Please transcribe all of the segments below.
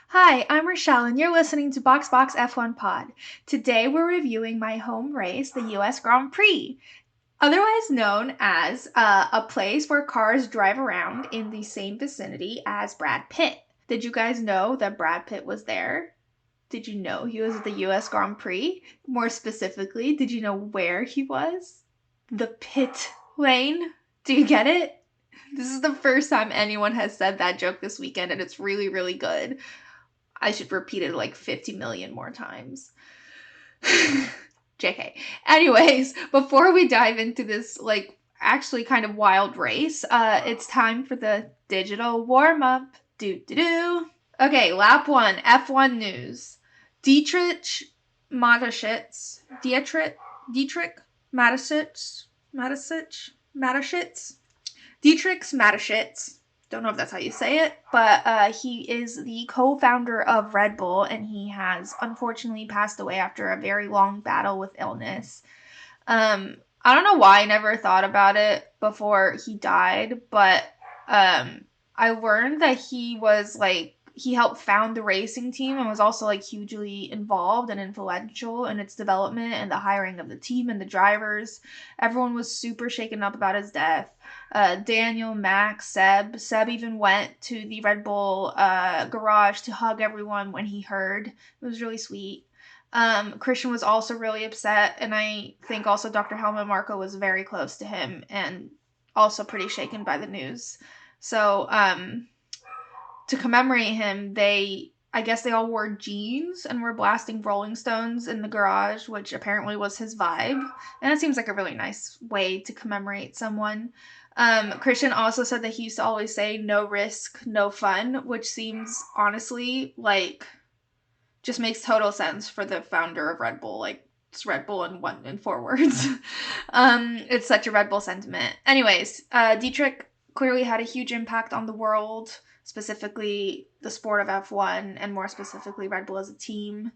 Hi, I'm Rochelle, and you're listening to Box F1 Pod. Today we're reviewing my home race, the US Grand Prix, otherwise known as a place where cars drive around in the same vicinity as Brad Pitt. Did you guys know that Brad Pitt was there? Did you know he was at the US Grand Prix? More specifically, did you know where he was? The pit lane. Do you get it? This is the first time anyone has said that joke this weekend, and it's really, really good. I should repeat it like 50 million more times. JK. Anyways, before we dive into this, actually kind of wild race, it's time for the digital warm-up. Okay, lap 1, F1 news. Dietrich Mateschitz, don't know if that's how you say it, but he is the co-founder of Red Bull, and he has unfortunately passed away after a very long battle with illness. I don't know why I never thought about it before he died, but I learned that he helped found the racing team and was also hugely involved and influential in its development and the hiring of the team and the drivers. Everyone was super shaken up about his death. Daniel, Max, Seb even went to the Red Bull garage to hug everyone when he heard. It was really sweet. Christian was also really upset, and I think also Dr. Helmut Marko was very close to him and also pretty shaken by the news. So, to commemorate him, I guess they all wore jeans and were blasting Rolling Stones in the garage, which apparently was his vibe. And it seems like a really nice way to commemorate someone. Christian also said that he used to always say, no risk, no fun, which seems honestly just makes total sense for the founder of Red Bull. It's Red Bull in 4 words. It's such a Red Bull sentiment. Anyways, Dietrich clearly had a huge impact on the world, specifically the sport of F1, and more specifically Red Bull as a team.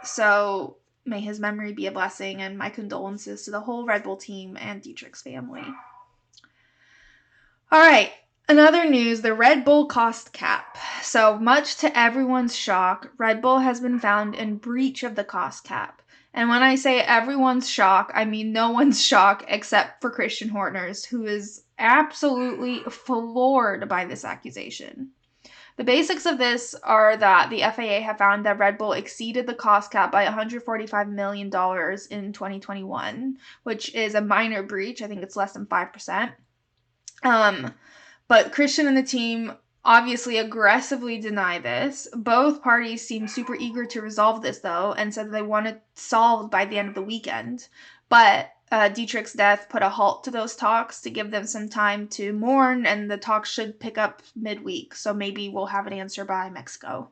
So may his memory be a blessing, and my condolences to the whole Red Bull team and Dietrich's family. All right, another news, the Red Bull cost cap. So much to everyone's shock, Red Bull has been found in breach of the cost cap. And when I say everyone's shock, I mean no one's shock except for Christian Horner's, who is absolutely floored by this accusation. The basics of this are that the FAA have found that Red Bull exceeded the cost cap by $145 million in 2021, which is a minor breach. I think it's less than 5%. But Christian and the team obviously aggressively deny this. Both parties seem super eager to resolve this, though, and said they want it solved by the end of the weekend. But Dietrich's death put a halt to those talks to give them some time to mourn, and the talks should pick up midweek, so maybe we'll have an answer by Mexico.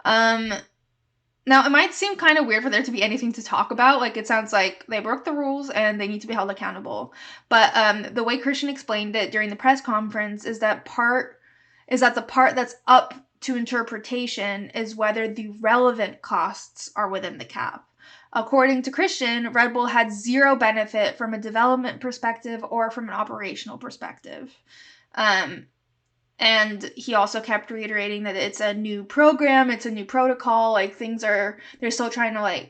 Now, it might seem kind of weird for there to be anything to talk about. It sounds like they broke the rules and they need to be held accountable. But the way Christian explained it during the press conference is that the part that's up to interpretation is whether the relevant costs are within the cap. According to Christian, Red Bull had zero benefit from a development perspective or from an operational perspective. And he also kept reiterating that it's a new program, it's a new protocol, they're still trying to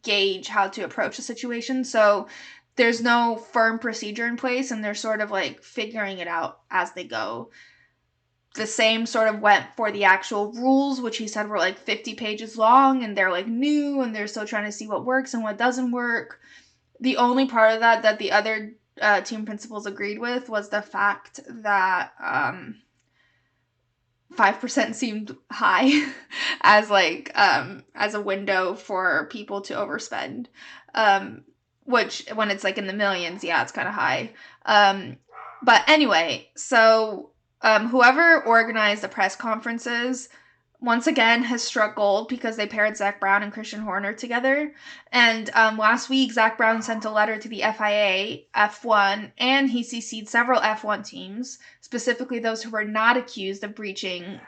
gauge how to approach the situation. So there's no firm procedure in place, and they're sort of figuring it out as they go. The same sort of went for the actual rules, which he said were 50 pages long, and they're new, and they're still trying to see what works and what doesn't work. The only part of that the other team principals agreed with was the fact that 5% seemed high as a window for people to overspend, which when it's in the millions, yeah, it's kind of high. But anyway, so whoever organized the press conferences once again has struck gold because they paired Zach Brown and Christian Horner together. And last week, Zach Brown sent a letter to the FIA, F1, and he CC'd several F1 teams, specifically those who were not accused of breaching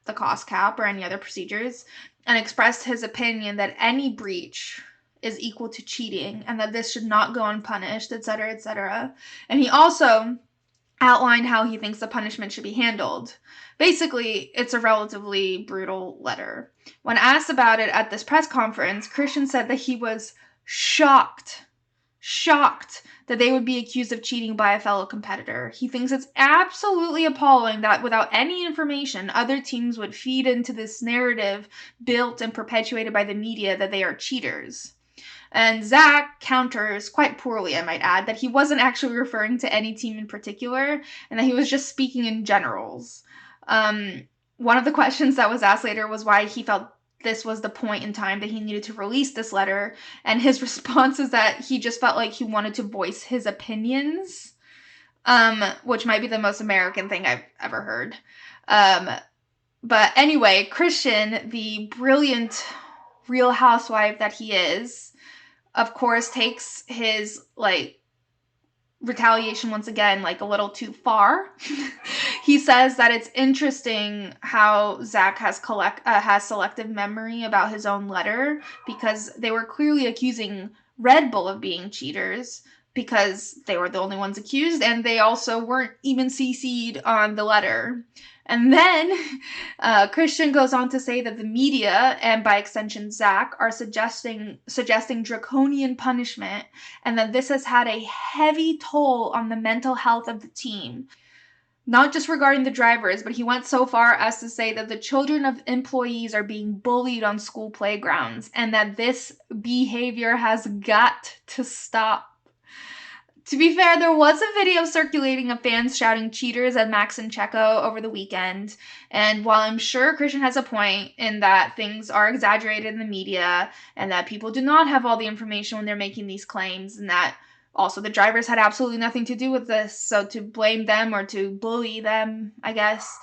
the cost cap or any other procedures, and expressed his opinion that any breach is equal to cheating and that this should not go unpunished, etc., etc. And he also outlined how he thinks the punishment should be handled. Basically, it's a relatively brutal letter. When asked about it at this press conference, Christian said that he was shocked that they would be accused of cheating by a fellow competitor. He thinks it's absolutely appalling that without any information, other teams would feed into this narrative built and perpetuated by the media that they are cheaters. And Zach counters, quite poorly I might add, that he wasn't actually referring to any team in particular, and that he was just speaking in generals. One of the questions that was asked later was why he felt this was the point in time that he needed to release this letter, and his response is that he just felt like he wanted to voice his opinions, which might be the most American thing I've ever heard. But anyway, Christian, the brilliant Real Housewife that he is, of course, takes his, retaliation once again, a little too far. He says that it's interesting how Zach has selective memory about his own letter, because they were clearly accusing Red Bull of being cheaters, because they were the only ones accused, and they also weren't even CC'd on the letter. And then Christian goes on to say that the media, and by extension Zach, are suggesting draconian punishment, and that this has had a heavy toll on the mental health of the team. Not just regarding the drivers, but he went so far as to say that the children of employees are being bullied on school playgrounds, and that this behavior has got to stop. To be fair, there was a video circulating of fans shouting cheaters at Max and Checo over the weekend, and while I'm sure Christian has a point in that things are exaggerated in the media, and that people do not have all the information when they're making these claims, and that also the drivers had absolutely nothing to do with this, so to blame them or to bully them, I guess,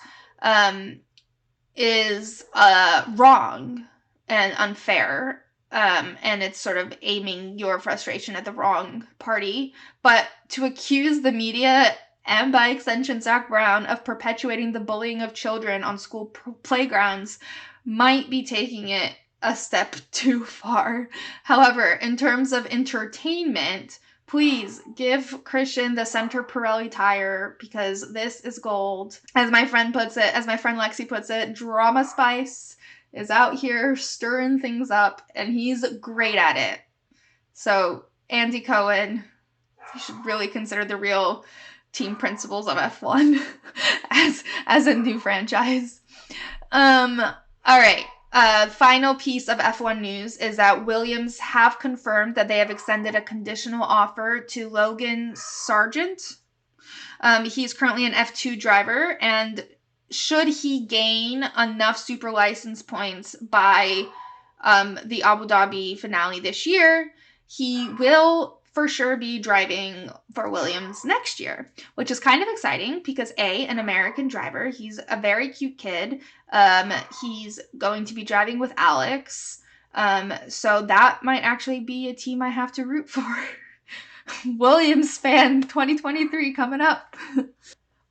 is wrong and unfair. And it's sort of aiming your frustration at the wrong party. But to accuse the media, and by extension Zach Brown, of perpetuating the bullying of children on school playgrounds might be taking it a step too far. However, in terms of entertainment, please give Christian the center Pirelli tire, because this is gold. As my friend Lexi puts it, Drama Spice is out here stirring things up, and he's great at it. So, Andy Cohen, you should really consider the real team principals of F1 as a new franchise. All right. Final piece of F1 news is that Williams have confirmed that they have extended a conditional offer to Logan Sargent. He's currently an F2 driver, and should he gain enough super license points by the Abu Dhabi finale this year, he will for sure be driving for Williams next year, which is kind of exciting because an American driver, he's a very cute kid. He's going to be driving with Alex. So that might actually be a team I have to root for. Williams fan 2023 coming up.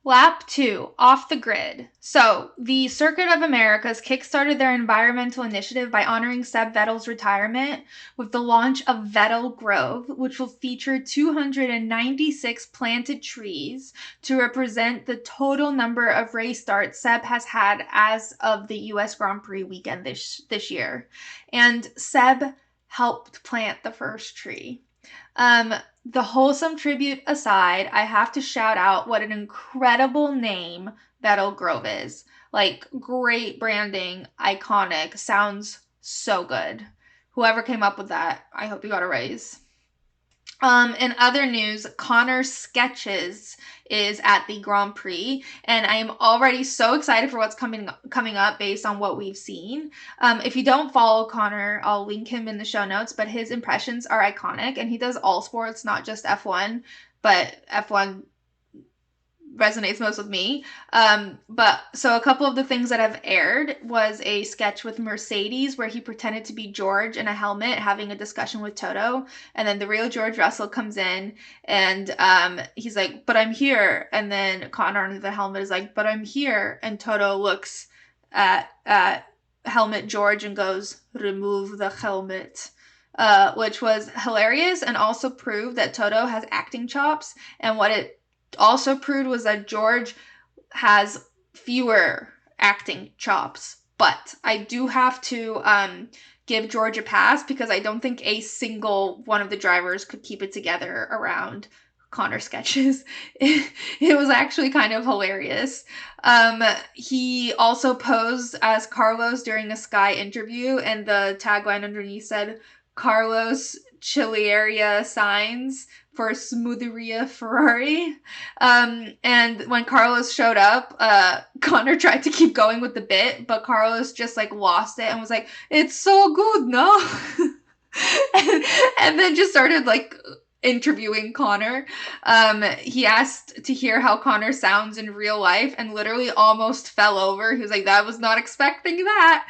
Lap 2, off the grid. So, the Circuit of Americas kickstarted their environmental initiative by honoring Seb Vettel's retirement with the launch of Vettel Grove, which will feature 296 planted trees to represent the total number of race starts Seb has had as of the US Grand Prix weekend this year. And Seb helped plant the first tree. The wholesome tribute aside, I have to shout out what an incredible name Vettel Grove is. Great branding, iconic, sounds so good. Whoever came up with that, I hope you got a raise. In other news, Connor Sketches is at the Grand Prix, and I am already so excited for what's coming up based on what we've seen. If you don't follow Connor, I'll link him in the show notes, but his impressions are iconic, and he does all sports, not just F1, but F1 resonates most with me. So a couple of the things that have aired was a sketch with Mercedes where he pretended to be George in a helmet having a discussion with Toto, and then the real George Russell comes in and he's like, but I'm here, and then Connor under the helmet is like, but I'm here, and Toto looks at helmet George and goes, remove the helmet. which was hilarious and also proved that Toto has acting chops. And what it also proved was that George has fewer acting chops. But I do have to give George a pass because I don't think a single one of the drivers could keep it together around Connor sketches. It was actually kind of hilarious. He also posed as Carlos during a Sky interview, and the tagline underneath said, Carlos Chilleria signs for Scuderia Ferrari. And when Carlos showed up, Connor tried to keep going with the bit, but Carlos just like lost it and was like, "It's so good, no?" and then just started like interviewing Connor. He asked to hear how Connor sounds in real life and literally almost fell over. He was like, that was not expecting that.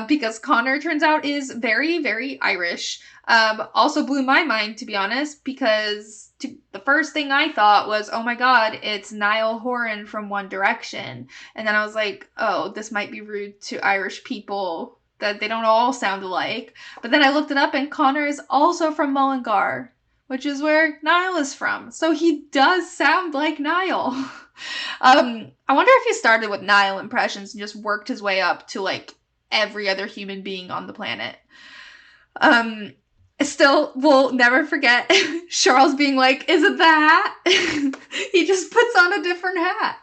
Because Connor turns out is very, very Irish. Also blew my mind, to be honest, because the first thing I thought was, oh my god, it's Niall Horan from One Direction. And then I was like, oh, this might be rude to Irish people that they don't all sound alike. But then I looked it up and Connor is also from Mullingar, which is where Niall is from. So he does sound like Niall. I wonder if he started with Niall impressions and just worked his way up to like every other human being on the planet. Still, we'll never forget Charles being like, is it the hat? He just puts on a different hat.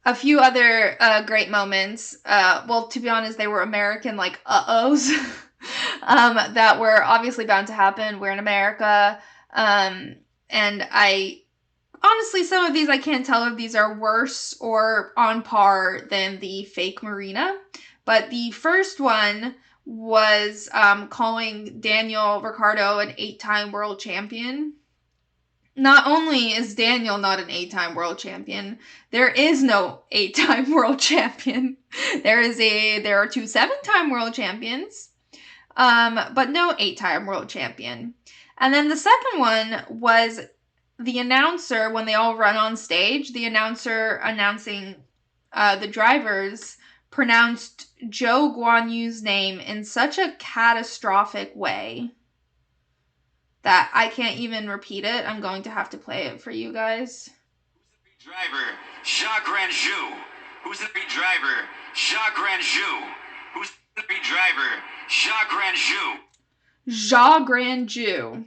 A few other great moments. Well, to be honest, they were American, like, uh-ohs. That were obviously bound to happen. We're in America. And honestly, some of these, I can't tell if these are worse or on par than the fake Marina. But the first one was calling Daniel Ricciardo an 8-time world champion. Not only is Daniel not an 8-time world champion, there is no 8-time world champion. There are 2 7-time world champions, but no 8-time world champion. And then the second one was the announcer, when they all run on stage, the announcer announcing the drivers pronounced Zhou Guanyu's name in such a catastrophic way that I can't even repeat it. I'm going to have to play it for you guys. Who's the driver? Jacques Grandjou. Who's the driver? Jacques Grandjou. Who's the driver? Jacques Grandjou. Jacques Grandjou.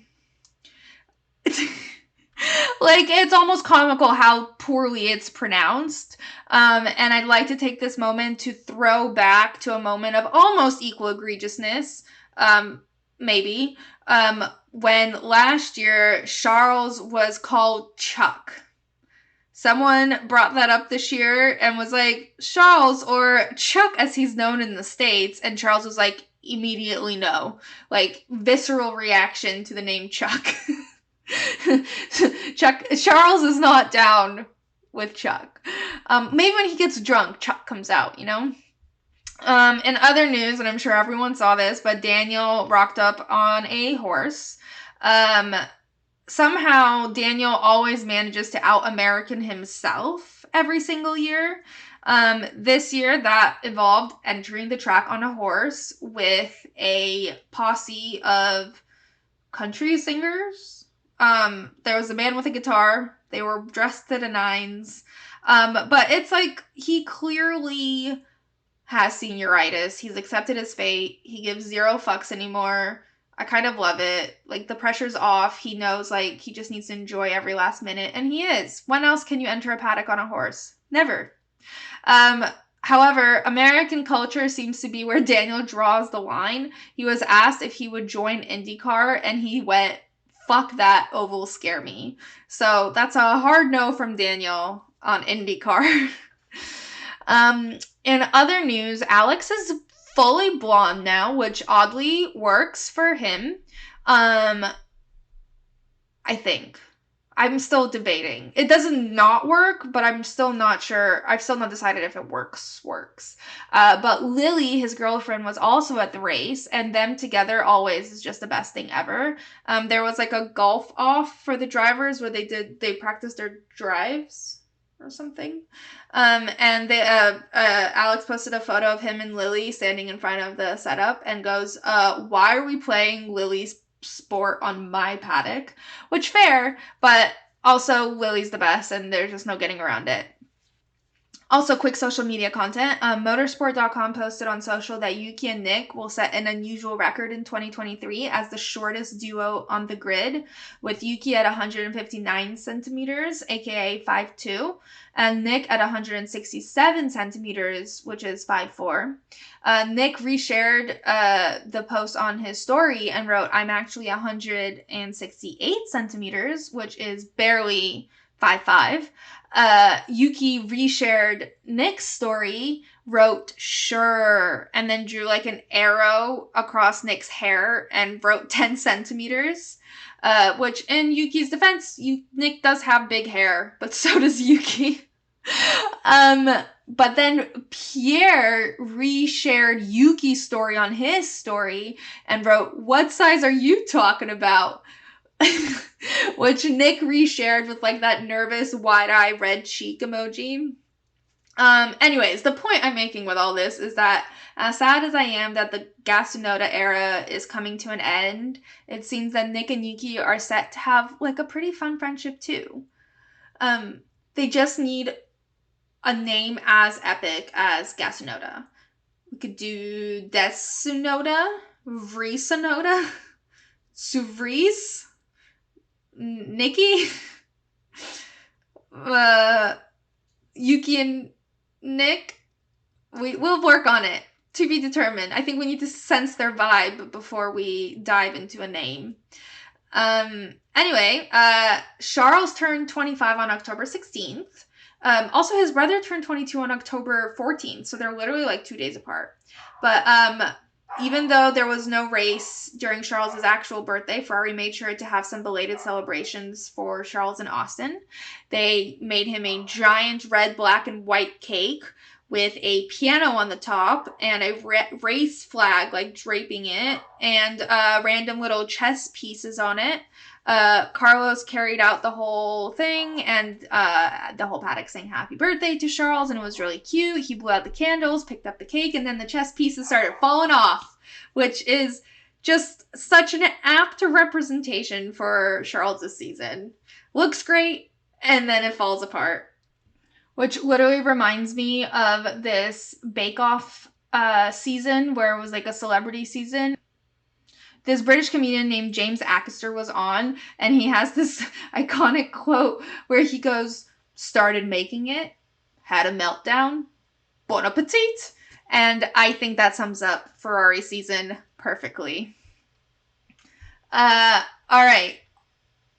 Like, it's almost comical how poorly it's pronounced. And I'd like to take this moment to throw back to a moment of almost equal egregiousness, maybe, when last year Charles was called Chuck. Someone brought that up this year and was like, Charles, or Chuck as he's known in the States, and Charles was like, immediately no. Like, visceral reaction to the name Chuck. Charles is not down with Chuck. Maybe when he gets drunk, Chuck comes out, you know? In other news, and I'm sure everyone saw this, but Daniel rocked up on a horse. Somehow Daniel always manages to out-American himself every single year. This year that involved entering the track on a horse with a posse of country singers. There was a man with a guitar. They were dressed to the nines. But it's like he clearly has senioritis. He's accepted his fate. He gives 0 fucks anymore. I kind of love it. Like, the pressure's off. He knows, like, he just needs to enjoy every last minute. And he is. When else can you enter a paddock on a horse? Never. However, American culture seems to be where Daniel draws the line. He was asked if he would join IndyCar, and he went, fuck that, oval scare me. So that's a hard no from Daniel on IndyCar. In other news, Alex is fully blonde now, which oddly works for him. I think. I'm still debating. It doesn't not work, but I'm still not sure. I've still not decided if it works. But Lily, his girlfriend, was also at the race, and them together always is just the best thing ever. There was like a golf off for the drivers where they practiced their drives or something. And Alex posted a photo of him and Lily standing in front of the setup and goes, why are we playing Lily's sport on my paddock, which fair, but also Lily's the best and there's just no getting around it. Also, quick social media content. Motorsport.com posted on social that Yuki and Nick will set an unusual record in 2023 as the shortest duo on the grid, with Yuki at 159 centimeters, aka 5'2", and Nick at 167 centimeters, which is 5'4". Nick reshared the post on his story and wrote, "I'm actually 168 centimeters, which is barely 5'5". Yuki reshared Nick's story, wrote "sure," and then drew like an arrow across Nick's hair and wrote 10 centimeters. Which, in Yuki's defense, Nick does have big hair, but so does Yuki. But then Pierre reshared Yuki's story on his story and wrote, "What size are you talking about?" Which Nick reshared with like that nervous wide-eye red cheek emoji. Anyways, the point I'm making with all this is that as sad as I am that the Gasunoda era is coming to an end, it seems that Nick and Yuki are set to have like a pretty fun friendship too. They just need a name as epic as Gasunoda. We could do Desunoda, Vrisonoda, Suvries, Nikki, Yuki and Nick. We'll work on it. To be determined. I think we need to sense their vibe before we dive into a name. Anyway, Charles turned 25 on October 16th. Also, his brother turned 22 on October 14th, so they're literally like 2 days apart. But even though there was no race during Charles's actual birthday, Ferrari made sure to have some belated celebrations for Charles in Austin. They made him a giant red, black, and white cake with a piano on the top and a race flag like draping it and random little chess pieces on it. Carlos carried out the whole thing and the whole paddock sang happy birthday to Charles, and it was really cute. He blew out the candles, picked up the cake, and then the chess pieces started falling off, which is just such an apt representation for Charles' season. Looks great, and then it falls apart. Which literally reminds me of this Bake Off season where it was like a celebrity season. This British comedian named James Acaster was on, and he has this iconic quote where he goes, "Started making it, had a meltdown, bon appetit." And I think that sums up Ferrari season perfectly. All right.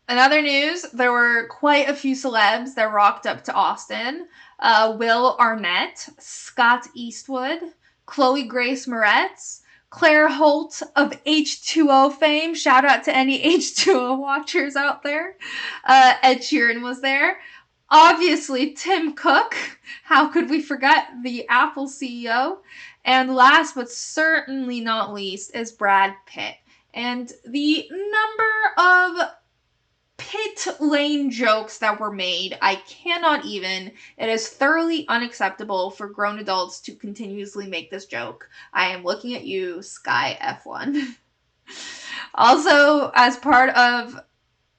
In other news, there were quite a few celebs that rocked up to Austin. Will Arnett, Scott Eastwood, Chloe Grace Moretz, Claire Holt of H2O fame. Shout out to any H2O watchers out there. Ed Sheeran was there. Obviously, Tim Cook. How could we forget the Apple CEO? And last but certainly not least is Brad Pitt. And the number of pit lane jokes that were made, I cannot even. It is thoroughly unacceptable for grown adults to continuously make this joke. I am looking at you, Sky F1. Also, as part of,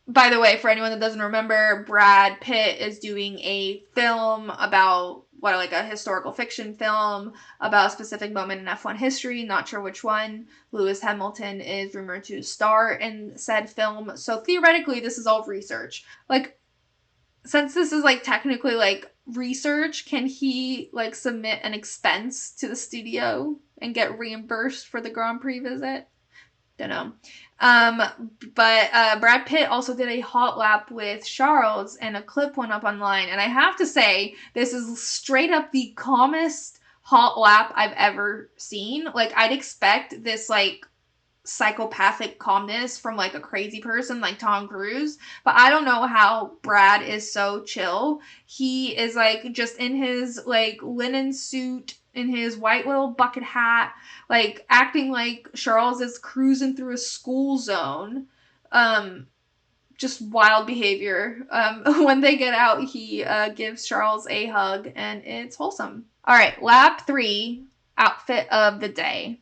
by the way, for anyone that doesn't remember, Brad Pitt is doing a film about like a historical fiction film about a specific moment in F1 history, not sure which one. Lewis Hamilton is rumored to star in said film, so theoretically this is all research. Like, since this is like technically like research, can he like submit an expense to the studio and get reimbursed for the Grand Prix visit? Don't know. But Brad Pitt also did a hot lap with Charles, and a clip went up online. And I have to say, this is straight up the calmest hot lap I've ever seen. Like, I'd expect this, like, psychopathic calmness from, like, a crazy person like Tom Cruise. But I don't know how Brad is so chill. He is, like, just in his, like, linen suit, in his white little bucket hat, like acting like Charles is cruising through a school zone. Just wild behavior. When they get out, he gives Charles a hug, and it's wholesome. All right, lap 3, outfit of the day.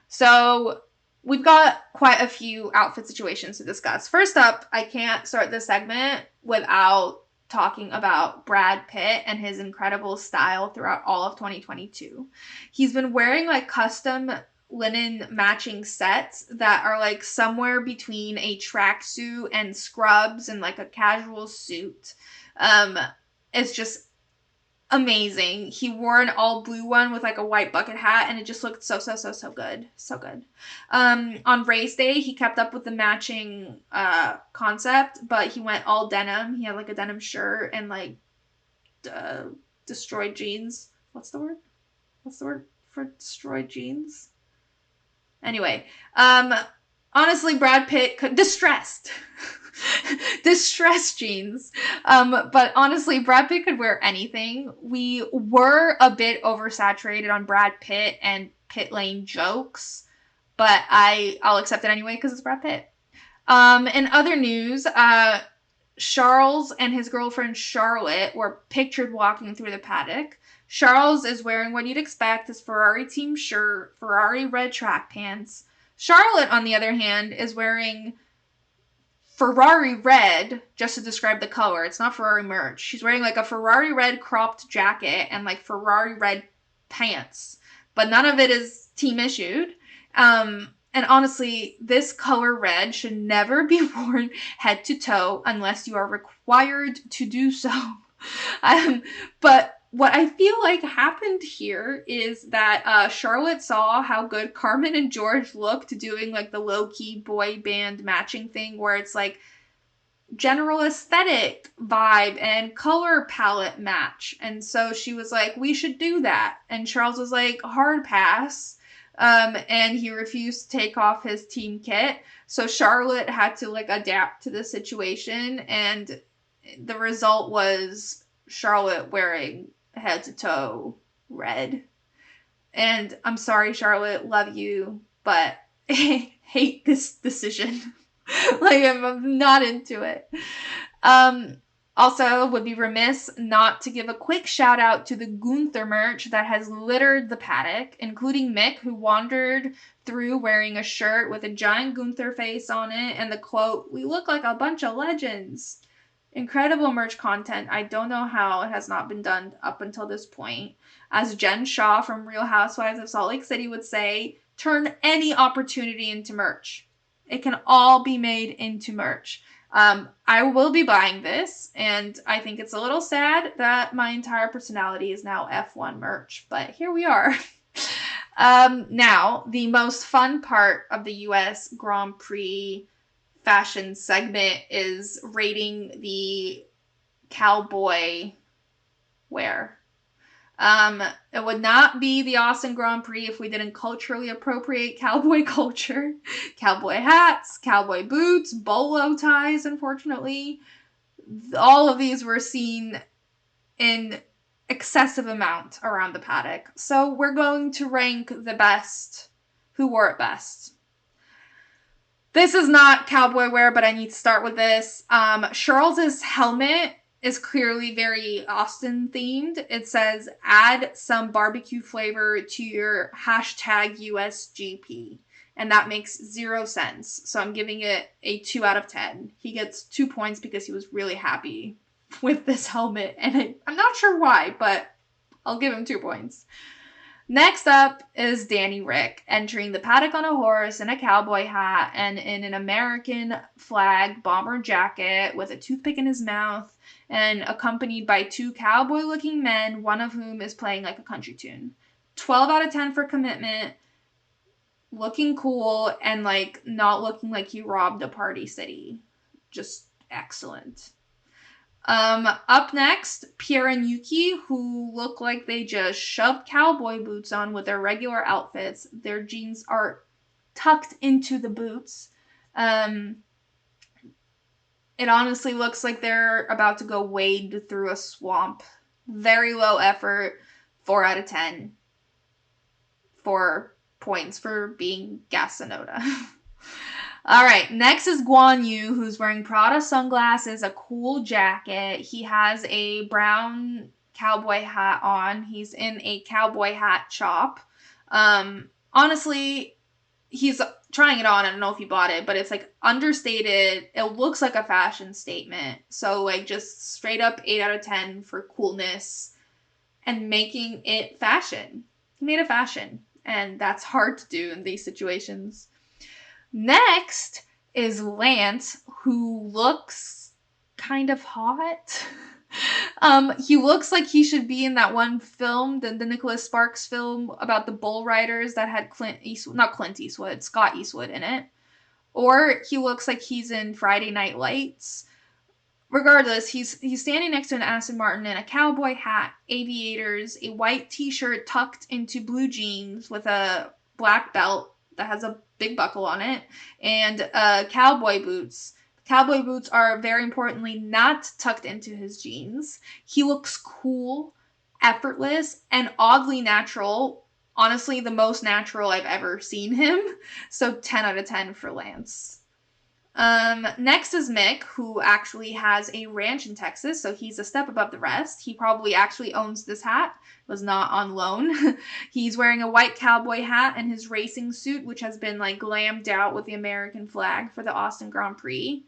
So we've got quite a few outfit situations to discuss. First up, I can't start this segment without talking about Brad Pitt and his incredible style throughout all of 2022. He's been wearing like custom linen matching sets that are like somewhere between a tracksuit and scrubs and like a casual suit. Um, it's just amazing. He wore an all blue one with like a white bucket hat, and it just looked so good. So good. On race day, he kept up with the matching concept, but he went all denim. He had like a denim shirt and like uh, destroyed jeans. What's the word? What's the word for destroyed jeans? Anyway, honestly, Brad Pitt could distressed. Distressed jeans. But honestly, Brad Pitt could wear anything. We were a bit oversaturated on Brad Pitt and pit lane jokes, but I'll accept it anyway because it's Brad Pitt. In other news, Charles and his girlfriend Charlotte were pictured walking through the paddock. Charles is wearing what you'd expect, his Ferrari team shirt, Ferrari red track pants. Charlotte, on the other hand, is wearing Ferrari red, just to describe the color. It's not Ferrari merch. She's wearing like a Ferrari red cropped jacket and like Ferrari red pants, but none of it is team issued. And honestly, this color red should never be worn head to toe unless you are required to do so. Um, but what I feel like happened here is that Charlotte saw how good Carmen and George looked doing like the low key boy band matching thing where it's like general aesthetic vibe and color palette match. And so she was like, we should do that. And Charles was like, hard pass. And he refused to take off his team kit. So Charlotte had to like adapt to the situation. And the result was Charlotte wearing head to toe red. And I'm sorry, Charlotte, love you, but I hate this decision. Like, I'm not into it. Um, Also, would be remiss not to give a quick shout out to the Gunther merch that has littered the paddock, including Mick, who wandered through wearing a shirt with a giant Gunther face on it and the quote, "We look like a bunch of legends." Incredible merch content. I don't know how it has not been done up until this point. As Jen Shaw from Real Housewives of Salt Lake City would say, turn any opportunity into merch. It can all be made into merch. I will be buying this, and I think it's a little sad that my entire personality is now F1 merch, but here we are. Now, the most fun part of the US Grand Prix fashion segment is rating the cowboy wear. It would not be the Austin Grand Prix if we didn't culturally appropriate cowboy culture. Cowboy hats, cowboy boots, bolo ties, unfortunately. All of these were seen in excessive amount around the paddock. So we're going to rank the best who wore it best. This is not cowboy wear, but I need to start with this. Charles's helmet is clearly very Austin themed. It says, add some barbecue flavor to your hashtag USGP. And that makes 0 sense. So I'm giving it a 2 out of 10. He gets 2 points because he was really happy with this helmet. And I'm not sure why, but I'll give him 2 points. Next up is Danny Ric, entering the paddock on a horse in a cowboy hat and in an American flag bomber jacket with a toothpick in his mouth and accompanied by 2 cowboy-looking men, one of whom is playing like a country tune. 12 out of 10 for commitment, looking cool, and like not looking like you robbed a party city. Just excellent. Up next, Pierre and Yuki, who look like they just shoved cowboy boots on with their regular outfits. Their jeans are tucked into the boots. It honestly looks like they're about to go wade through a swamp. Very low effort, 4 out of 10. 4 points for being Gasanoda. All right, next is Guan Yu, who's wearing Prada sunglasses, a cool jacket. He has a brown cowboy hat on. He's in a cowboy hat shop. Honestly, he's trying it on. I don't know if you bought it, but it's like understated. It looks like a fashion statement. So like just straight up 8 out of 10 for coolness and making it fashion. He made a fashion, and that's hard to do in these situations. Next is Lance, who looks kind of hot. He looks like he should be in that one film, the Nicholas Sparks film about the bull riders that had Scott Eastwood in it. Or he looks like he's in Friday Night Lights. Regardless, he's standing next to an Aston Martin in a cowboy hat, aviators, a white t-shirt tucked into blue jeans with a black belt that has a big buckle on it, and cowboy boots. Cowboy boots are very importantly not tucked into his jeans. He looks cool, effortless, and oddly natural. Honestly, the most natural I've ever seen him. So 10 out of 10 for Lance. Next is Mick, who actually has a ranch in Texas, so he's a step above the rest. He probably actually owns this hat, was not on loan. He's wearing a white cowboy hat and his racing suit, which has been like glammed out with the American flag for the Austin Grand Prix.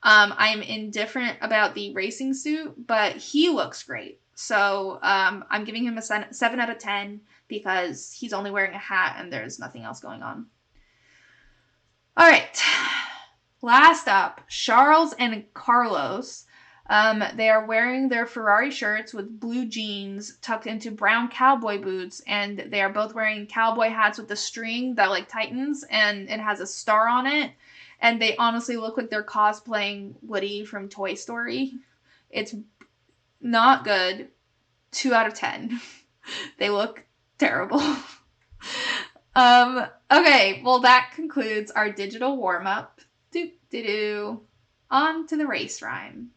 I'm indifferent about the racing suit, but he looks great. So I'm giving him a 7 out of 10 because he's only wearing a hat and there's nothing else going on. All right. Last up, Charles and Carlos. They are wearing their Ferrari shirts with blue jeans tucked into brown cowboy boots, and they are both wearing cowboy hats with the string that like tightens, and it has a star on it. And they honestly look like they're cosplaying Woody from Toy Story. It's not good. 2 out of 10. They look terrible. Okay, well that concludes our digital warm-up. On to the race rhyme.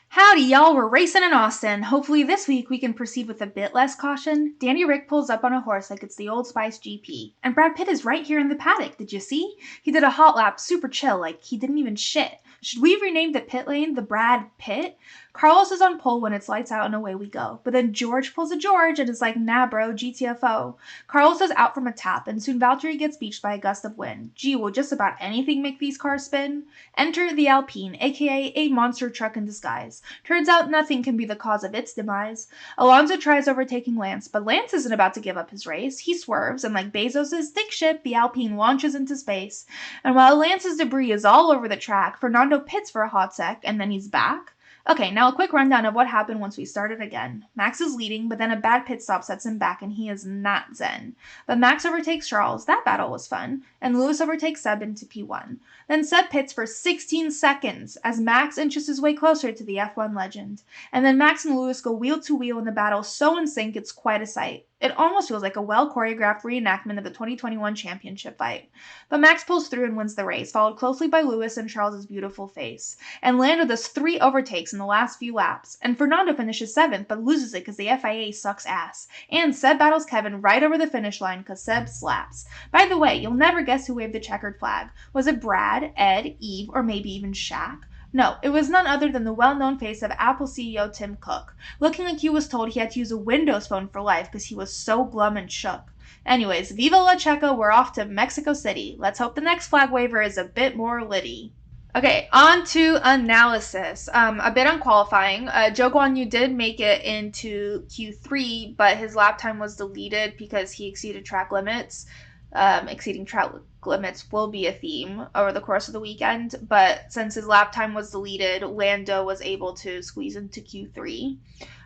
Howdy, y'all. We're racing in Austin. Hopefully this week we can proceed with a bit less caution. Danny Ric pulls up on a horse like it's the Old Spice GP. And Brad Pitt is right here in the paddock. Did you see? He did a hot lap, super chill, like he didn't even shit. Should we rename the pit lane the Brad Pitt? Carlos is on pole when it's lights out and away we go. But then George pulls a George and is like, nah bro, GTFO. Carlos is out from a tap and soon Valtteri gets beached by a gust of wind. Gee, will just about anything make these cars spin? Enter the Alpine, aka a monster truck in disguise. Turns out nothing can be the cause of its demise. Alonso tries overtaking Lance, but Lance isn't about to give up his race. He swerves, and like Bezos' thick ship, the Alpine launches into space. And while Lance's debris is all over the track, Fernando pits for a hot sec, and then he's back. Okay, now a quick rundown of what happened once we started again. Max is leading, but then a bad pit stop sets him back and he is not zen. But Max overtakes Charles, that battle was fun, and Lewis overtakes Seb into P1. Then Seb pits for 16 seconds as Max inches his way closer to the F1 legend. And then Max and Lewis go wheel to wheel in the battle so in sync it's quite a sight. It almost feels like a well-choreographed reenactment of the 2021 championship fight. But Max pulls through and wins the race, followed closely by Lewis and Charles' beautiful face. And Lando does 3 overtakes in the last few laps. And Fernando finishes 7th, but loses it because the FIA sucks ass. And Seb battles Kevin right over the finish line because Seb slaps. By the way, you'll never guess who waved the checkered flag. Was it Brad, Ed, Eve, or maybe even Shaq? No, it was none other than the well-known face of Apple CEO Tim Cook, looking like he was told he had to use a Windows phone for life because he was so glum and shook. Anyways, Viva La Checa, we're off to Mexico City. Let's hope the next flag waver is a bit more litty. Okay, on to analysis. A bit on qualifying. Zhou Guanyu did make it into Q3, but his lap time was deleted because he exceeded track limits. Exceeding track limits will be a theme over the course of the weekend, but since his lap time was deleted, Lando was able to squeeze into Q3.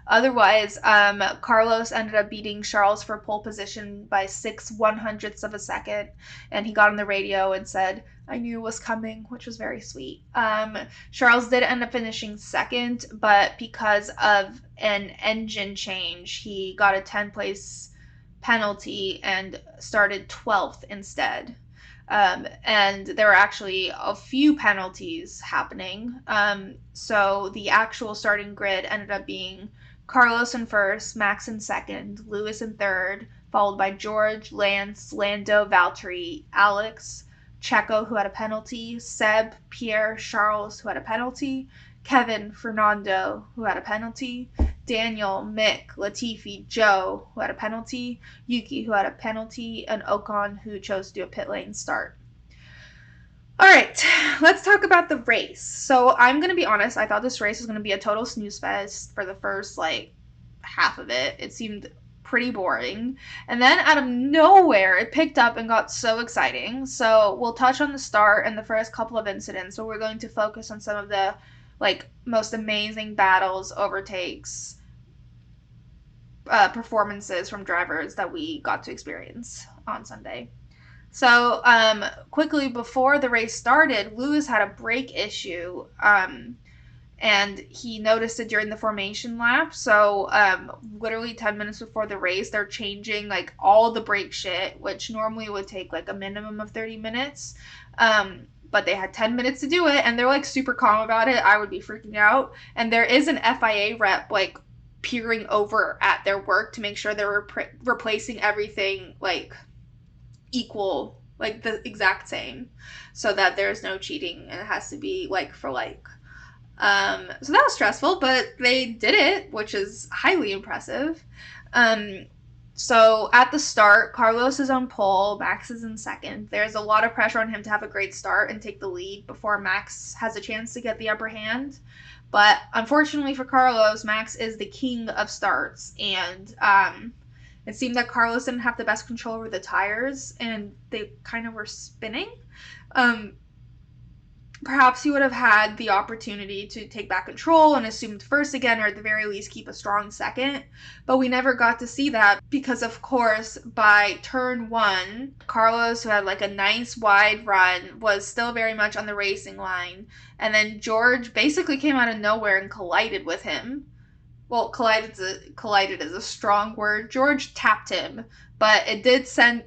Otherwise, Carlos ended up beating Charles for pole position by 6/100ths of a second, and he got on the radio and said, I knew it was coming, which was very sweet. Charles did end up finishing second, but because of an engine change, he got a 10-place penalty and started 12th instead. And there were actually a few penalties happening. So the actual starting grid ended up being Carlos in first, Max in second, Lewis in third, followed by George, Lance, Lando, Valtteri, Alex, Checo, who had a penalty, Seb, Pierre, Charles, who had a penalty, Kevin, Fernando, who had a penalty, Daniel, Mick, Latifi, Joe, who had a penalty, Yuki, who had a penalty, and Ocon, who chose to do a pit lane start. All right, let's talk about the race. So I'm gonna be honest. I thought this race was gonna be a total snooze fest for the first like half of it. It seemed pretty boring, and then out of nowhere, it picked up and got so exciting. So we'll touch on the start and the first couple of incidents. So we're going to focus on some of the like most amazing battles, overtakes, performances from drivers that we got to experience on Sunday. So, quickly before the race started, Lewis had a brake issue, and he noticed it during the formation lap. So, literally 10 minutes before the race, they're changing like all the brake shit, which normally would take like a minimum of 30 minutes. But they had 10 minutes to do it, and they're like super calm about it. I would be freaking out. And there is an FIA rep like peering over at their work to make sure they're replacing everything like equal, like the exact same, so that there's no cheating and it has to be like for like. So that was stressful, but they did it, which is highly impressive. Um, so at the start, Carlos is on pole, Max is in second. There's a lot of pressure on him to have a great start and take the lead before Max has a chance to get the upper hand. But unfortunately for Carlos, Max is the king of starts, and it seemed that Carlos didn't have the best control over the tires, and they kind of were spinning. Um, Perhaps he would have had the opportunity to take back control and assumed first again, or at the very least keep a strong second. But we never got to see that because, of course, by turn one, Carlos, who had like a nice wide run, was still very much on the racing line. And then George basically came out of nowhere and collided with him. Well, collided is a strong word. George tapped him, but it did send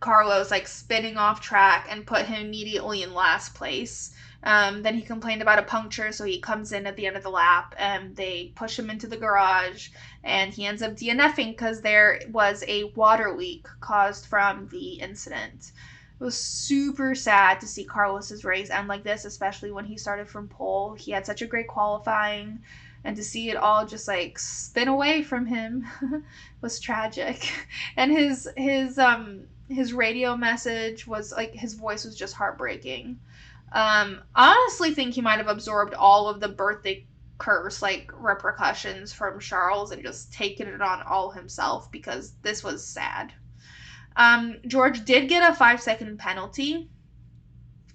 Carlos like spinning off track and put him immediately in last place. Then he complained about a puncture, so he comes in at the end of the lap and they push him into the garage, and he ends up DNFing because there was a water leak caused from the incident. It was super sad to see Carlos's race end like this, especially when he started from pole. He had such a great qualifying, and to see it all just like spin away from him was tragic. And his radio message was like, his voice was just heartbreaking. Honestly think he might have absorbed all of the birthday curse like repercussions from Charles and just taken it on all himself, because this was sad. George did get a 5-second penalty,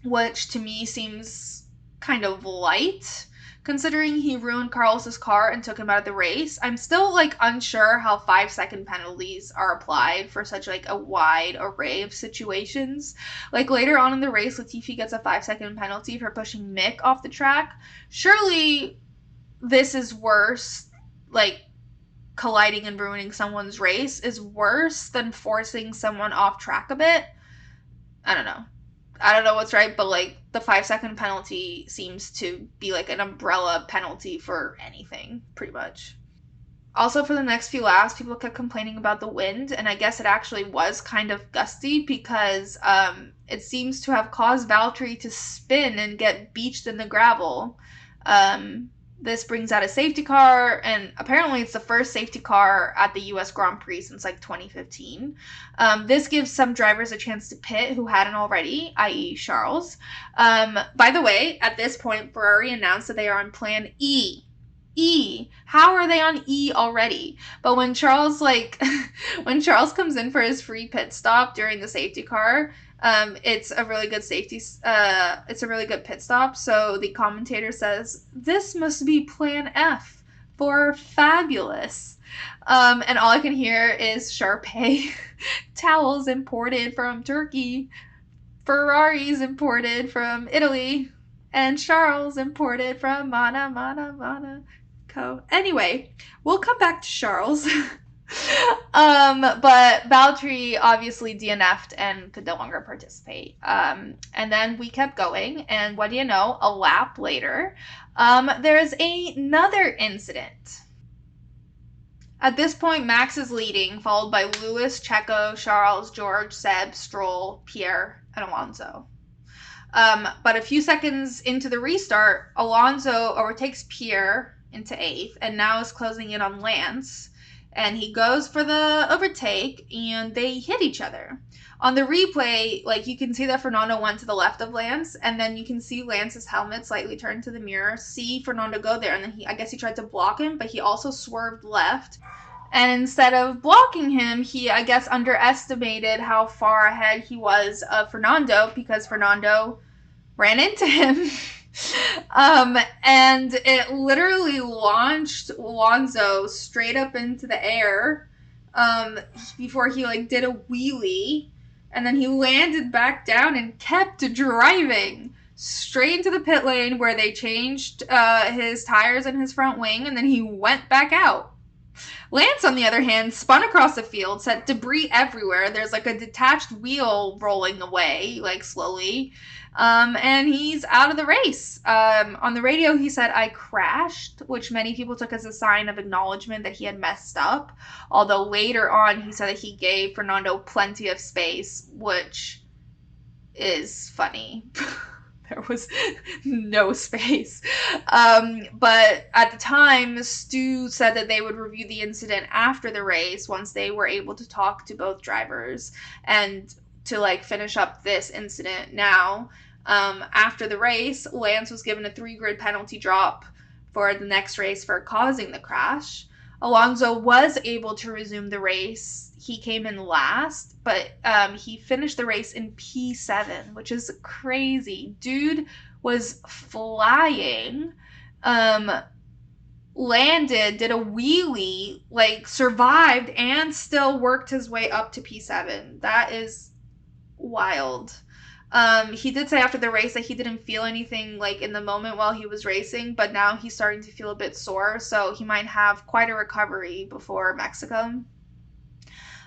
which to me seems kind of light considering he ruined Carlos's car and took him out of the race. I'm still like unsure how 5-second penalties are applied for such like a wide array of situations. Like later on in the race, Latifi gets a 5-second penalty for pushing Mick off the track. Surely this is worse, like colliding and ruining someone's race is worse than forcing someone off track a bit. I don't know. I don't know what's right, but like the 5-second penalty seems to be like an umbrella penalty for anything, pretty much. Also, for the next few laps, people kept complaining about the wind, and I guess it actually was kind of gusty because it seems to have caused Valtteri to spin and get beached in the gravel. This brings out a safety car, and apparently it's the first safety car at the US Grand Prix since like 2015. This gives some drivers a chance to pit who hadn't already, i.e. Charles. By the way, at this point, Ferrari announced that they are on plan E. E. How are they on E already? But when Charles when Charles comes in for his free pit stop during the safety car, it's a really good it's a really good pit stop. So the commentator says, this must be plan F for fabulous. And all I can hear is Sharpay towels imported from Turkey, Ferraris imported from Italy, and Charles imported from Monaco. Anyway, we'll come back to Charles. But Valtteri obviously DNF'd and could no longer participate. And then we kept going, and what do you know? A lap later, there's another incident. At this point, Max is leading, followed by Lewis, Checo, Charles, George, Seb, Stroll, Pierre, and Alonso. But a few seconds into the restart, Alonso overtakes Pierre into 8th and now is closing in on Lance. and he goes for the overtake, and they hit each other. On the replay, like, you can see that Fernando went to the left of Lance, and then you can see Lance's helmet slightly turned to the mirror, see Fernando go there, and then I guess he tried to block him, but he also swerved left. And instead of blocking him, he, I guess, underestimated how far ahead he was of Fernando, because Fernando ran into him. And it literally launched Alonso straight up into the air, before he, like, did a wheelie, and then he landed back down and kept driving straight into the pit lane, where they changed his tires and his front wing, and then he went back out. Lance, on the other hand, spun across the field, set debris everywhere. There's, like, a detached wheel rolling away, like, slowly. And he's out of the race. On the radio, he said, "I crashed," which many people took as a sign of acknowledgement that he had messed up. Although later on, he said that he gave Fernando plenty of space, which is funny. There was no space. But at the time, Stu said that they would review the incident after the race once they were able to talk to both drivers. And to, like, finish up this incident now, after the race, Lance was given a 3-grid penalty drop for the next race for causing the crash. Alonso was able to resume the race. He came in last, but he finished the race in P7, which is crazy. Dude was flying, landed, did a wheelie, like, survived, and still worked his way up to P7. That is wild. He did say after the race that he didn't feel anything, like, in the moment while he was racing, but now he's starting to feel a bit sore, so he might have quite a recovery before Mexico.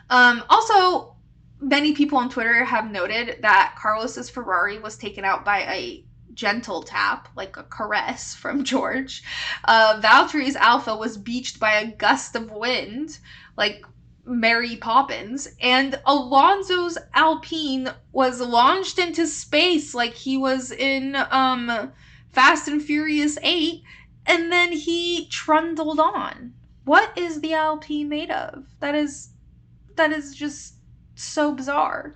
Also, many people on Twitter have noted that Carlos's Ferrari was taken out by a gentle tap, like a caress from George. Valtteri's Alpha was beached by a gust of wind, like Mary Poppins, and Alonso's Alpine was launched into space like he was in Fast and Furious 8, and then he trundled on. What is the Alpine made of? That is just so bizarre.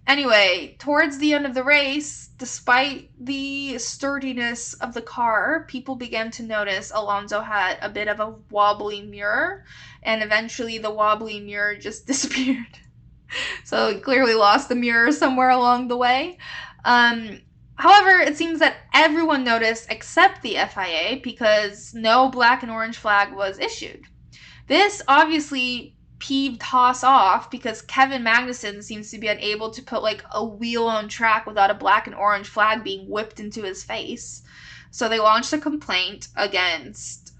Anyway, towards the end of the race, despite the sturdiness of the car, people began to notice Alonso had a bit of a wobbly mirror, and eventually the wobbly mirror just disappeared. So he clearly lost the mirror somewhere along the way. However, it seems that everyone noticed except the FIA, because no black and orange flag was issued. This obviously peeved Haas off, because Kevin Magnussen seems to be unable to put, like, a wheel on track without a black and orange flag being whipped into his face. So they launched a complaint against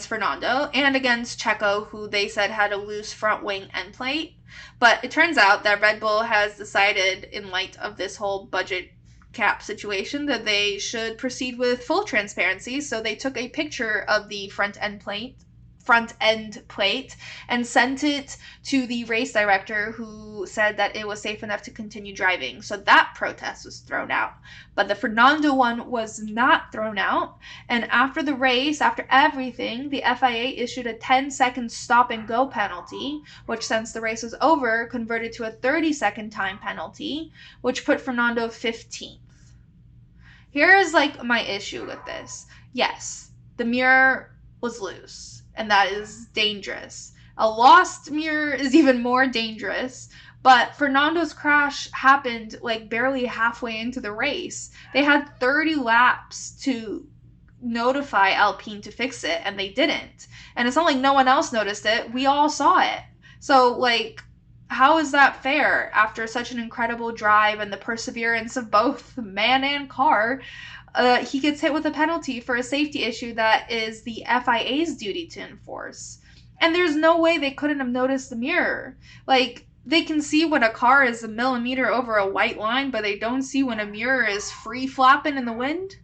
Fernando and against Checo, who they said had a loose front wing end plate. But it turns out that Red Bull has decided, in light of this whole budget cap situation, that they should proceed with full transparency. So they took a picture of the front end plate and sent it to the race director, who said that it was safe enough to continue driving. So that protest was thrown out. But the Fernando one was not thrown out. And after the race, after everything, the FIA issued a 10-second stop and go penalty, which, since the race was over, converted to a 30-second time penalty, which put Fernando 15th. Here is, like, my issue with this. Yes, the mirror was loose, and that is dangerous. A lost mirror is even more dangerous, but Fernando's crash happened, like, barely halfway into the race. They had 30 laps to notify Alpine to fix it, and they didn't. And it's not like no one else noticed it. We all saw it. So, like, how is that fair after such an incredible drive and the perseverance of both man and car? He gets hit with a penalty for a safety issue that is the FIA's duty to enforce. And there's no way they couldn't have noticed the mirror. Like, they can see when a car is a millimeter over a white line, but they don't see when a mirror is free flapping in the wind?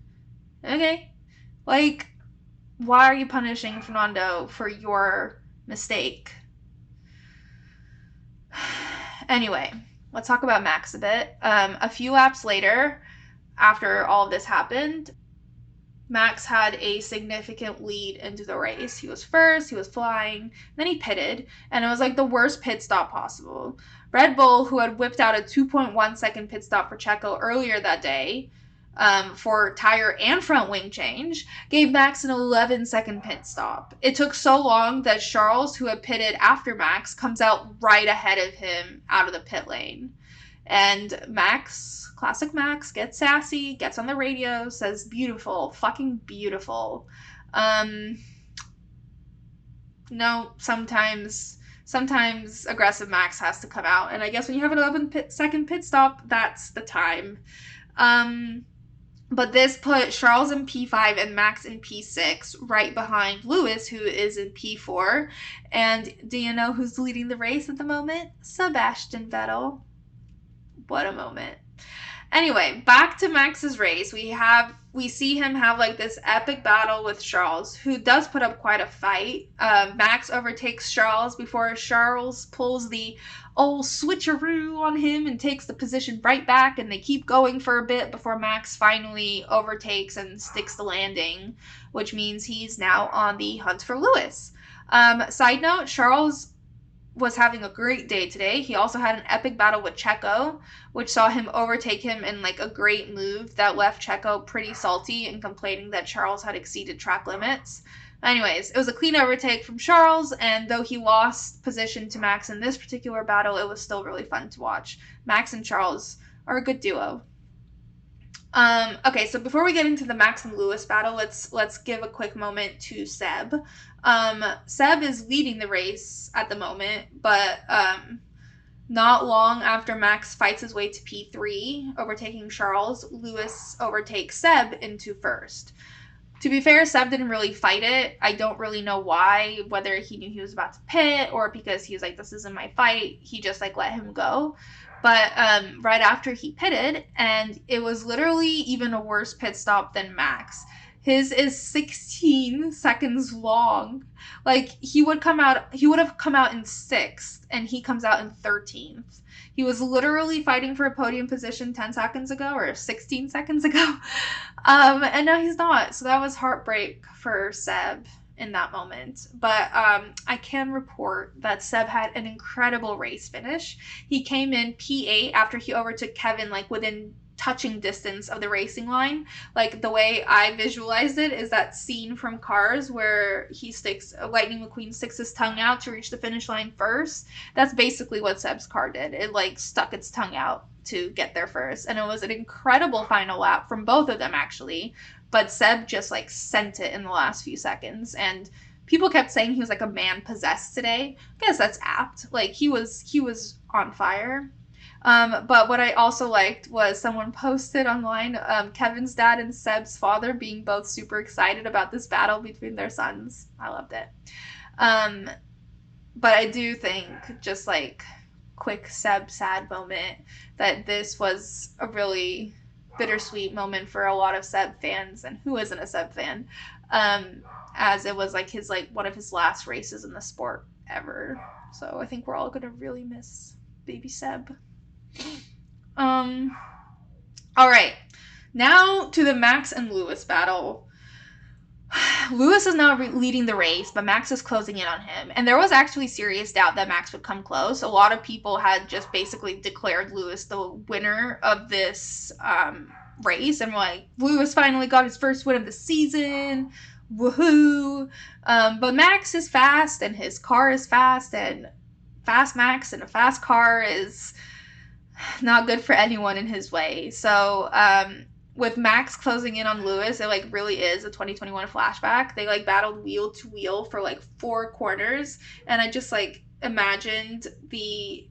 Okay. Like, why are you punishing Fernando for your mistake? Anyway, let's talk about Max a bit. A few laps later, after all of this happened, Max had a significant lead into the race. He was first, he was flying, then he pitted, and it was like the worst pit stop possible. Red Bull, who had whipped out a 2.1 second pit stop for Checo earlier that day for tire and front wing change, gave Max an 11-second pit stop. It took so long that Charles, who had pitted after Max, comes out right ahead of him out of the pit lane. And Max, classic Max, gets sassy, gets on the radio, says beautiful, fucking beautiful. Um, no, sometimes aggressive Max has to come out. And I guess when you have an 11-second pit stop, that's the time. But this put Charles in P5 and Max in P6, right behind Lewis, who is in P4. And do you know who's leading the race at the moment? Sebastian Vettel. What a moment. Anyway, back to Max's race. We see him have like this epic battle with Charles, who does put up quite a fight. Max overtakes Charles before Charles pulls the old switcheroo on him and takes the position right back, and they keep going for a bit before Max finally overtakes and sticks the landing, which means he's now on the hunt for Lewis. Side note, Charles was having a great day today. He also had an epic battle with Checo, which saw him overtake him in like a great move that left Checo pretty salty and complaining that Charles had exceeded track limits. Anyways, it was a clean overtake from Charles, and though he lost position to Max in this particular battle, it was still really fun to watch. Max and Charles are a good duo. Okay, so before we get into the Max and Lewis battle, let's give a quick moment to Seb. Seb is leading the race at the moment, but not long after Max fights his way to P3, overtaking Charles, Lewis overtakes Seb into first. To be fair, Seb didn't really fight it. I don't really know why, whether he knew he was about to pit or because he was like, this isn't my fight. He just like let him go. But right after he pitted, and it was literally even a worse pit stop than Max. His is 16 seconds long. Like he would have come out in 6th, and he comes out in 13th. He was literally fighting for a podium position 10 seconds ago or 16 seconds ago. And now he's not. So that was heartbreak for Seb in that moment. But I can report that Seb had an incredible race finish. He came in P8 after he overtook Kevin like within touching distance of the racing line. Like the way I visualized it is that scene from Cars where Lightning McQueen sticks his tongue out to reach the finish line first. That's basically what Seb's car did. It like stuck its tongue out to get there first, and it was an incredible final lap from both of them actually, but Seb just like sent it in the last few seconds, and people kept saying he was like a man possessed today. I guess that's apt. Like he was on fire. But what I also liked was someone posted online Kevin's dad and Seb's father being both super excited about this battle between their sons. I loved it. But I do think, just like quick Seb sad moment, that this was a really bittersweet moment for a lot of Seb fans, and who isn't a Seb fan, as it was like one of his last races in the sport ever. So I think we're all gonna really miss baby Seb. All right, now to the Max and Lewis battle. Lewis is now leading the race, but Max is closing in on him. And there was actually serious doubt that Max would come close. A lot of people had just basically declared Lewis the winner of this race. And like, Lewis finally got his first win of the season. Woohoo. But Max is fast, and his car is fast, and fast Max and a fast car is not good for anyone in his way. So, with Max closing in on Lewis, it like really is a 2021 flashback. They like battled wheel to wheel for like 4 corners, and I just like imagined the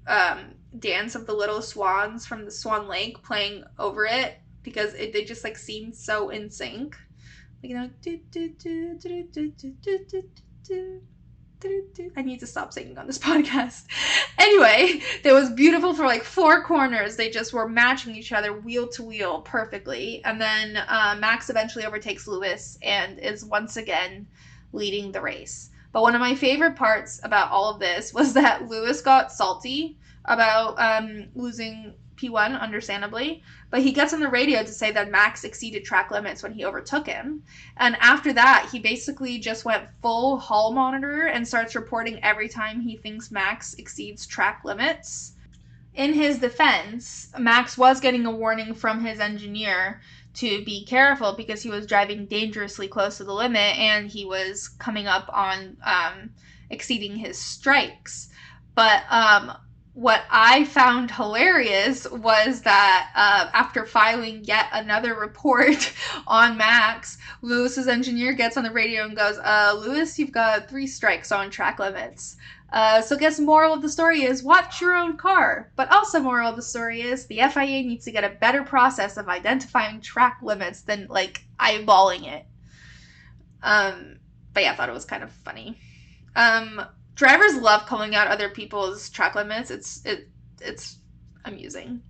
dance of the little swans from the Swan Lake playing over it, because they just like seemed so in sync. Like, you know, do do do do do do do do do. I need to stop singing on this podcast. Anyway, it was beautiful for like 4 corners. They just were matching each other wheel to wheel perfectly. And then Max eventually overtakes Lewis and is once again leading the race. But one of my favorite parts about all of this was that Lewis got salty about losing P1, understandably, but he gets on the radio to say that Max exceeded track limits when he overtook him. And after that, he basically just went full hall monitor and starts reporting every time he thinks Max exceeds track limits. In his defense, Max was getting a warning from his engineer to be careful because he was driving dangerously close to the limit and he was coming up on exceeding his strikes. But what I found hilarious was that after filing yet another report on Max, Lewis's engineer gets on the radio and goes, Lewis, you've got 3 strikes on track limits. So I guess moral of the story is watch your own car. But also moral of the story is the FIA needs to get a better process of identifying track limits than like eyeballing it. But yeah, I thought it was kind of funny. Drivers love calling out other people's track limits. It's amusing.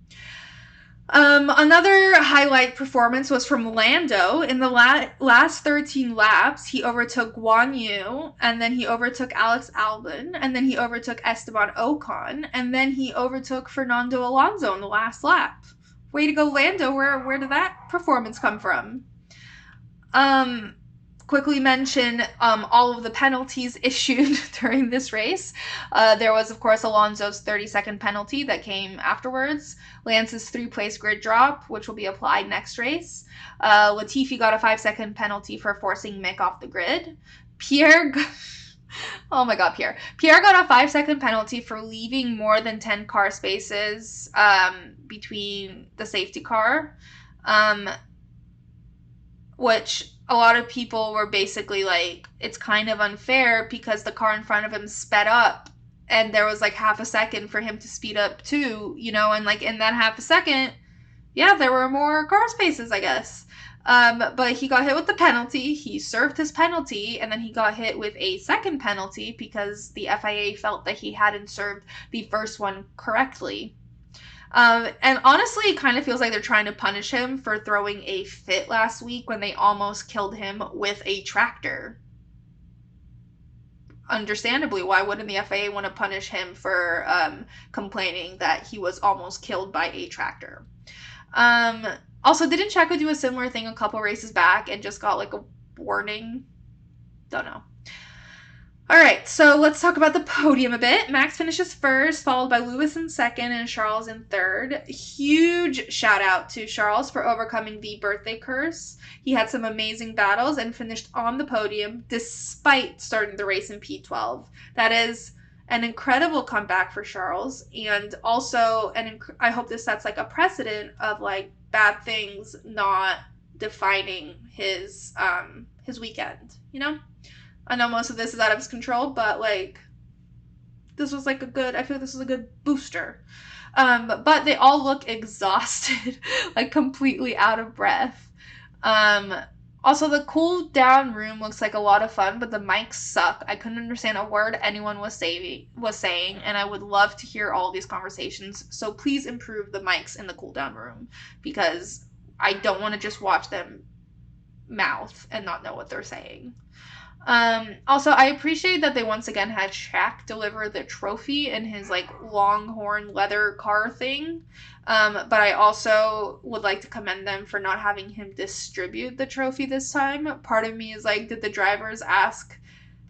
Another highlight performance was from Lando. In the last 13 laps, he overtook Guan Yu, and then he overtook Alex Albon, and then he overtook Esteban Ocon, and then he overtook Fernando Alonso in the last lap. Way to go, Lando. Where did that performance come from? Quickly mention all of the penalties issued during this race. There was, of course, Alonso's 30-second penalty that came afterwards. Lance's 3-place grid drop, which will be applied next race. Latifi got a 5-second penalty for forcing Mick off the grid. Pierre got a 5-second penalty for leaving more than 10 car spaces between the safety car, which a lot of people were basically like, it's kind of unfair because the car in front of him sped up and there was like half a second for him to speed up too, and like in that half a second, yeah, there were more car spaces, I guess. But he got hit with the penalty, he served his penalty, and then he got hit with a second penalty because the FIA felt that he hadn't served the first one correctly. And honestly, it kind of feels like they're trying to punish him for throwing a fit last week when they almost killed him with a tractor. Understandably, why wouldn't the FIA want to punish him for complaining that he was almost killed by a tractor? Also, didn't Checo do a similar thing a couple races back and just got like a warning? Don't know. All right, so let's talk about the podium a bit. Max finishes first, followed by Lewis in second and Charles in third. Huge shout out to Charles for overcoming the birthday curse. He had some amazing battles and finished on the podium despite starting the race in P12. That is an incredible comeback for Charles, and also I hope this sets like a precedent of like bad things not defining his weekend, I know most of this is out of his control, but like this was like I feel this was a good booster. But they all look exhausted, like completely out of breath. Also, the cool down room looks like a lot of fun, but the mics suck. I couldn't understand a word anyone was saying, and I would love to hear all of these conversations. So please improve the mics in the cool down room because I don't want to just watch them mouth and not know what they're saying. Also, I appreciate that they once again had Shaq deliver the trophy in his like Longhorn leather car thing. But I also would like to commend them for not having him distribute the trophy this time. Part of me is like, did the drivers ask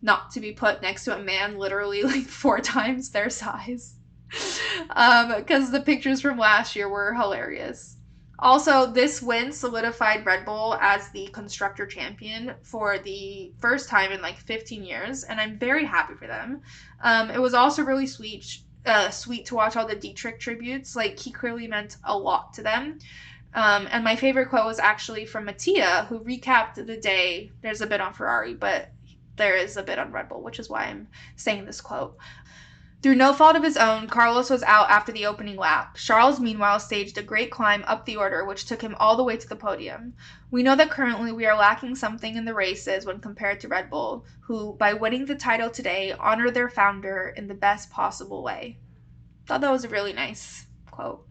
not to be put next to a man literally like 4 times their size? Because the pictures from last year were hilarious. Also, this win solidified Red Bull as the constructor champion for the first time in like 15 years, and I'm very happy for them. It was also really sweet to watch all the Dietrich tributes. Like, he clearly meant a lot to them. And my favorite quote was actually from Mattia, who recapped the day. There's a bit on Ferrari, but there is a bit on Red Bull, which is why I'm saying this quote. Through no fault of his own, Carlos was out after the opening lap. Charles, meanwhile, staged a great climb up the order, which took him all the way to the podium. We know that currently we are lacking something in the races when compared to Red Bull, who, by winning the title today, honor their founder in the best possible way. Thought that was a really nice quote.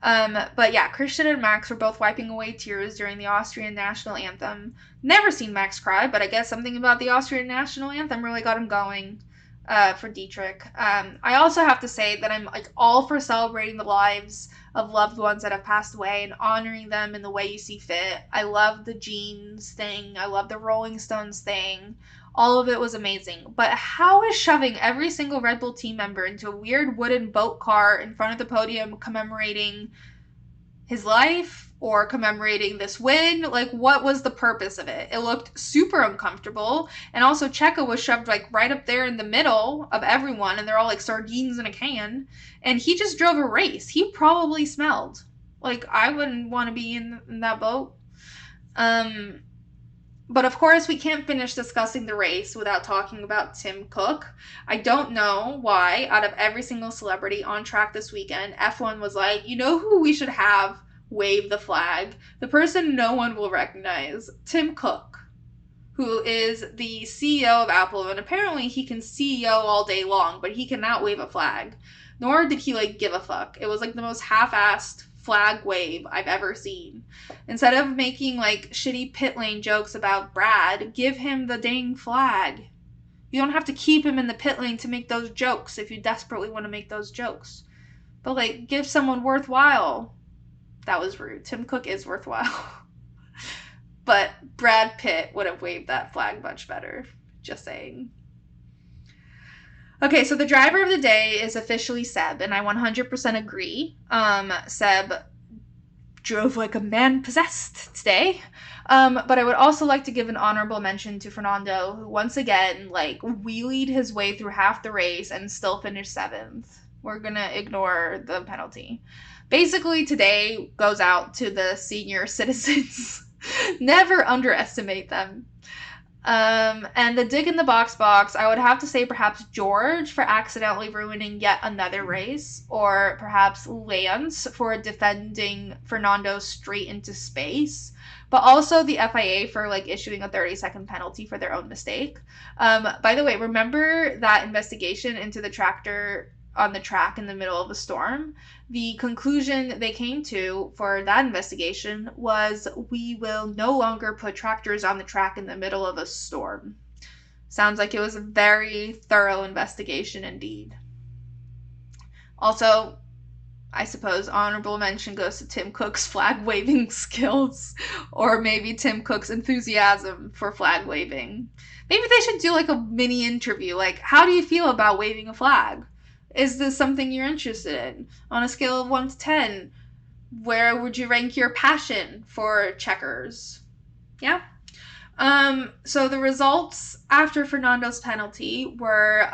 But yeah, Christian and Max were both wiping away tears during the Austrian national anthem. Never seen Max cry, but I guess something about the Austrian national anthem really got him going. for Dietrich. I also have to say that I'm like all for celebrating the lives of loved ones that have passed away and honoring them in the way you see fit. I love the jeans thing. I love the Rolling Stones thing. All of it was amazing. But how is shoving every single Red Bull team member into a weird wooden boat car in front of the podium commemorating his life or commemorating this win? Like, what was the purpose of it? It looked super uncomfortable. And also, Checo was shoved like right up there in the middle of everyone, and they're all like sardines in a can. And he just drove a race. He probably smelled. Like, I wouldn't want to be in that boat. Um, but of course, we can't finish discussing the race without talking about Tim Cook. I don't know why, out of every single celebrity on track this weekend, F1 was like, you know who we should have wave the flag? The person no one will recognize, Tim Cook, who is the CEO of Apple, and apparently he can CEO all day long, but he cannot wave a flag. Nor did he like give a fuck. It was like the most half-assed flag wave I've ever seen. Instead of making like shitty pit lane jokes about Brad, give him the dang flag. You don't have to keep him in the pit lane to make those jokes if you desperately want to make those jokes. But like, give someone worthwhile. That was rude. Tim Cook is worthwhile. But Brad Pitt would have waved that flag much better. Just saying. Okay, so the driver of the day is officially Seb, and I 100% agree. Seb drove like a man possessed today. But I would also like to give an honorable mention to Fernando, who once again like wheelied his way through half the race and still finished 7th. We're gonna ignore the penalty. Basically, today goes out to the senior citizens. Never underestimate them. And the dig in the box, I would have to say perhaps George for accidentally ruining yet another race, or perhaps Lance for defending Fernando straight into space, but also the FIA for like issuing a 30-second penalty for their own mistake. By the way, remember that investigation into the tractor on the track in the middle of a storm? The conclusion they came to for that investigation was we will no longer put tractors on the track in the middle of a storm. Sounds like it was a very thorough investigation indeed. Also, I suppose honorable mention goes to Tim Cook's flag waving skills, or maybe Tim Cook's enthusiasm for flag waving. Maybe they should do like a mini interview. Like, how do you feel about waving a flag? Is this something you're interested in? On a scale of 1 to 10, where would you rank your passion for checkers? Yeah. So the results after Fernando's penalty were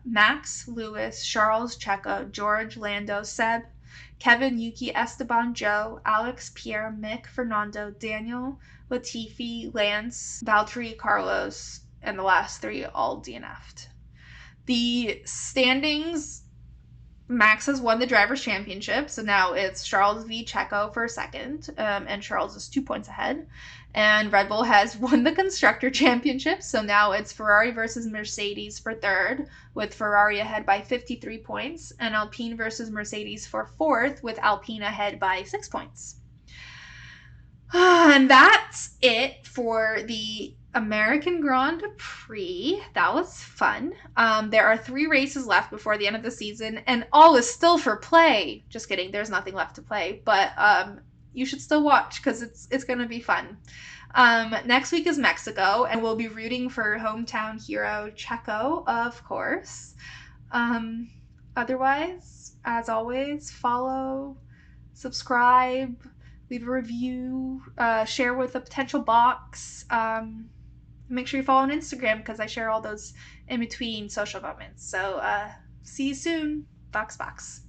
Max, Lewis, Charles, Checo, George, Lando, Seb, Kevin, Yuki, Esteban, Joe, Alex, Pierre, Mick, Fernando, Daniel, Latifi, Lance, Valtteri, Carlos, and the last 3 all DNF'd. The standings, Max has won the Drivers' Championship, so now it's Charles v. Checo for second, and Charles is 2 points ahead. And Red Bull has won the Constructor Championship, so now it's Ferrari versus Mercedes for third, with Ferrari ahead by 53 points, and Alpine versus Mercedes for fourth, with Alpine ahead by 6 points. And that's it for the American Grand Prix. That was fun. There are 3 races left before the end of the season, and all is still for play. Just kidding, there's nothing left to play, but you should still watch because it's going to be fun. Next week is Mexico, and we'll be rooting for hometown hero Checo, of course. Otherwise, as always, follow, subscribe, leave a review, share with a potential box. Make sure you follow on Instagram because I share all those in between social moments. So see you soon. Box.